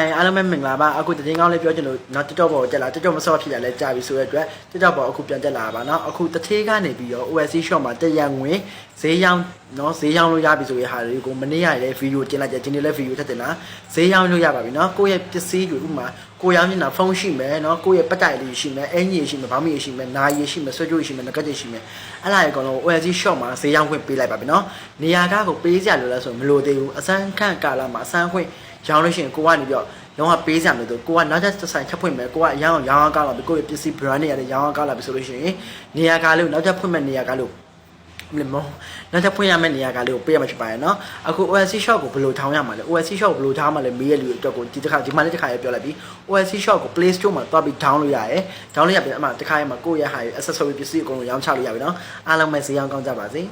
အားလုံးပဲမင်္ဂလာပါအခုတည်င်းကောင်းလေးပြောချင်လို့เนาะTikTok ပေါ်တက်လာ TikTok မဆော့ဖြစ်လာလဲကြာပြီဆိုတဲ့အတွက် TikTok ပေါ်အခုပြန်တက်လာပါเนาะအခုတသေးကနေပြီးတော့ OSC shop မှာတရံဝင်ဈေးရောင်းเนาะဈေးရောင်းလို့ရပြီဆိုတဲ့ဟာတွေကိုမနေ့ရတဲ့ဗီဒီယိုတင်လိုက်ကြဒီနေ့လည်းဗီဒီယိုထပ်တင်လာဈေးရောင်းလို့ရပါပြီเนาะကိုယ့်ရဲ့ပစ္စည်းတွေဥပမာကိုရောင်းနေတာဖုန်းရှိမယ်เนาะကိုယ့်ရဲ့ပတ်တိုင်လေးရှိမယ်အင်ကြီးရှိမယ်ဘောင်းမီရှိမယ်နာရီရှိမယ်ဆွဲကြိုးရှိမယ်ငကတ်ရှိမယ်အဲ့ဒါတွေအကုန်လုံး OSC shop မှာဈေးရောင်းခွင့်ပေးလိုက်ပါပြီเนาะနေရာကားကိုပေးစရာလိုလဲဆိုမလိုသေးဘူးအစမ်းခန့်ကာလာမှာအစမ်းခွင့်ရောင်းလို့ရှိရင်ကိုကနေပြီးတော့ရောင်းပေးစရာမလိုတော့ကိုကနောက်ထပ်ဆိုင်ထပ်ဖွင့်မယ်ကိုကအရောင်းရောင်းကားလာပြီကိုရဲ့ပစ္စည်း brand တွေရတယ်ရောင်းကားလာပြီဆိုလို့ရှိရင်နေရာကားလေးကိုနောက်ထပ်ဖွင့်မဲ့နေရာကားလို့မလို့နောက်ထပ်ဖွင့်ရမယ့်နေရာကားလေးကိုပေးရမှာဖြစ်ပါတယ်နော်အခု OSC shop ကိုဘယ်လိုထောင်းရမှာလဲ OSC shop ကိုဘယ်လိုထောင်းမှာလဲမေးရလူအတွက်ကိုဒီတစ်ခါဒီမှာလည်းတစ်ခါရပြောလိုက်ပြီ OSC shop ကို Play Store မှာတွားပြီး down လို့ရတယ် down လို့ရပြီအမှတစ်ခါရမှာကိုယ့်ရဲ့ဟာ accessory ပစ္စည်းအကုန်လုံးရောင်းချလို့ရပြီနော်အားလုံးပဲဈေးရောင်းကောင်းကြပါစေ